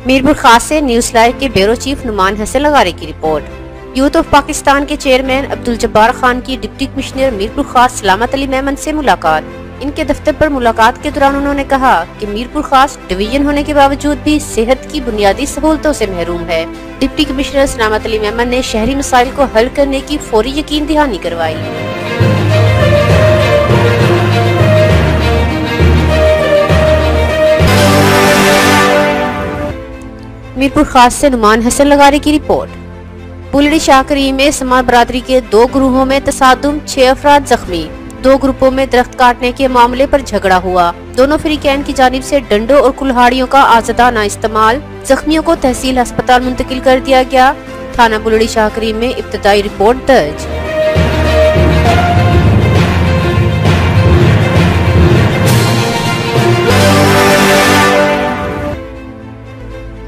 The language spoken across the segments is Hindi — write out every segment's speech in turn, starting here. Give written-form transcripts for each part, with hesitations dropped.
मीरपुर खास से न्यूज लाइव के ब्यूरो चीफ नुमान हसन लगारी की रिपोर्ट। यूथ ऑफ पाकिस्तान के चेयरमैन अब्दुल जब्बार खान की डिप्टी कमिश्नर मीरपुर खास सलामत अली मेमन से मुलाकात। इनके दफ्तर पर मुलाकात के दौरान उन्होंने कहा कि मीरपुर खास डिवीजन होने के बावजूद भी सेहत की बुनियादी सहूलतों से महरूम है। डिप्टी कमिश्नर सलामत अली मेमन ने शहरी मसाइल को हल करने की फौरी यकीन दहानी करवाई। मीरपुर खास से नुमान हसन लगारी की रिपोर्ट। बुलड़ी शाहकरी में समाज बरादरी के 2 ग्रुपों में तसादुम, 6 अफराद जख्मी। 2 ग्रुपों में दरख्त काटने के मामले पर झगड़ा हुआ। दोनों फरीकैन की जानिब से डंडों और कुल्हाड़ियों का आज़ादाना इस्तेमाल। जख्मियों को तहसील अस्पताल मुंतकिल कर दिया गया। थाना बुलड़ी शाहकरी में इब्तदाई रिपोर्ट दर्ज।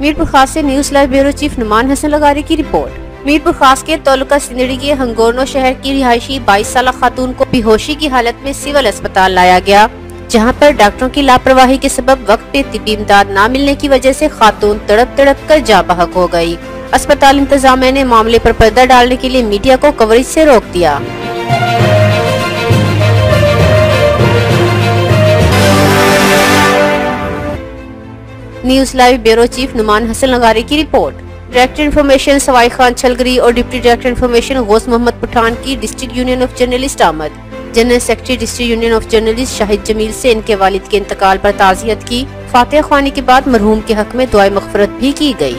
मीरपुर खास से news live bureau chief Numan Hasan Lagari की रिपोर्ट। मीरपुर खास के तालुका सिंदड़ी के हंगोरनो शहर की रिहायशी 22 साल खातून को बेहोशी की हालत में सिविल अस्पताल लाया गया, जहां पर डॉक्टरों की लापरवाही के सबब वक्त पे तिब्बी इमदाद न मिलने की वजह से खातून तड़प तड़प कर जाँ बहक हो गयी। अस्पताल इंतजामिया ने मामले पर पर्दा डालने के लिए मीडिया को कवरेज से रोक दिया। News live bureau chief Numan Hasan Lagari की report. Director information Sawai Khan Chhalgari और deputy director information Ghaus Mohammad Pathan की डिस्ट्रिक्ट यूनियन ऑफ जर्नलिस्ट आमद। General secretary district union of journalist Shahid Jamil से इनके वालिद के इंतकाल पर ताज़ियत की। फातिहा ख्वानी के बाद मरहूम के हक में दुआए मग़फ़िरत भी की गई।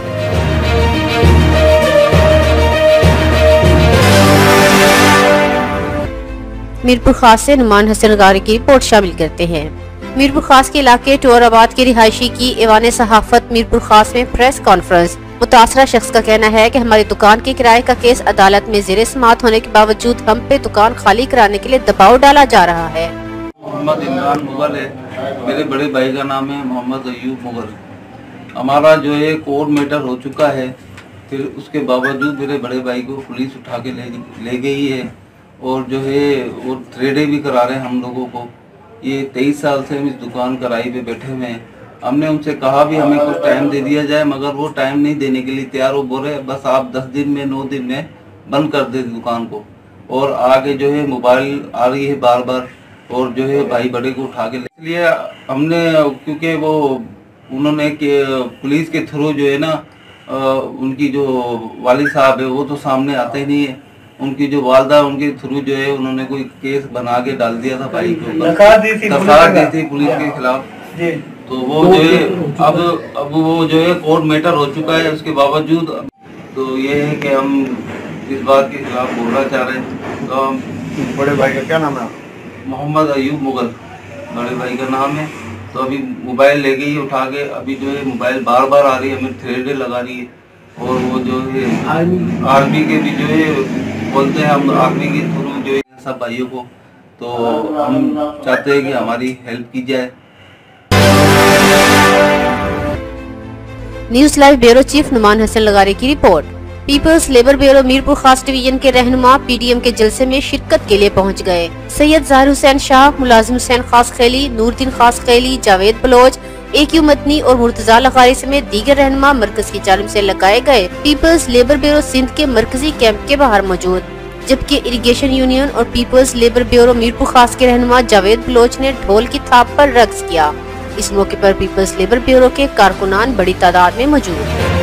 मीरपुर खास से नुमान हसन लगारी की रिपोर्ट शामिल करते हैं। मीरपुर खास के इलाके टोराबाद के रिहायशी की ऐवान सहाफत मीरपुर खास में प्रेस कॉन्फ्रेंस। मुतासरा शख्स का कहना है कि हमारी दुकान के किराए का केस अदालत में ज़ेरे समाअत होने के बावजूद हम पे दुकान खाली कराने के लिए दबाव डाला जा रहा है। मोहम्मद इमरान मुगल है, मेरे बड़े भाई का नाम है मोहम्मद अयूब मुगल। हमारा जो है कोर्ट मैटर हो चुका है, फिर उसके बावजूद मेरे बड़े भाई को पुलिस उठा के ले गई है और जो है वो थ्रेडे भी करा रहे हैं हम लोगों को। ये 23 साल से हम इस दुकान कराई पे बैठे हुए हैं। हमने उनसे कहा भी हमें कुछ टाइम दे दिया जाए, मगर वो टाइम नहीं देने के लिए तैयार। वो बोल रहे बस आप 10 दिन में 9 दिन में बंद कर दे दुकान को। और आगे जो है मोबाइल आ रही है बार बार और जो है भाई बड़े को उठा के इसलिए हमने, क्योंकि वो उन्होंने पुलिस के थ्रू जो है ना, उनकी जो वालिद साहब है वो तो सामने आते नहीं है। उनकी जो वालदा उनके थ्रू जो है उन्होंने कोई केस बना के डाल दिया था भाई के ऊपर, दरखास्त दी थी पुलिस के खिलाफ। तो वो जो है अब वो जो है कोर्ट मैटर हो चुका है। उसके बावजूद तो ये है कि हम इस बात के खिलाफ बोलना चाह रहे हैं। तो हम बड़े भाई का क्या नाम है? मोहम्मद अयूब मुगल बड़े भाई का नाम है। तो अभी मोबाइल ले गई उठा के, अभी जो है मोबाइल बार बार आ रही है, हमें थ्रेड लगा रही है। और वो जो है आर्मी के भी जो है बोलते हैं, हम आर्मी के थ्रू जो है सब भाइयों को, तो हम चाहते हैं कि हमारी हेल्प की जाए। News live bureau chief Numan Hasan Lagari की report. People's labour bureau Mirpur Khas division के रहनुमा पीडीएम के जलसे में शिरकत के लिए पहुंच गए। सैयद ज़ाहिर हुसैन शाह, मुलाजिम हुसैन खास खैली, नूरदीन खास खैली, जावेद बलोच, AQ मदनी और मुर्तजा लगारी समेत दीगर रहनुमा मरकज की जानिब से लगाए गए पीपल्स लेबर ब्यूरो सिंध के मरकजी कैंप के बाहर मौजूद। जबकि इरिगेशन यूनियन और पीपल्स लेबर ब्यूरो मीरपुर खास के रहनुमा जावेद बलोच ने ढोल की थाप पर रक्स किया। इस मौके पर पीपल्स लेबर ब्यूरो के कारकुनान बड़ी तादाद में मौजूद।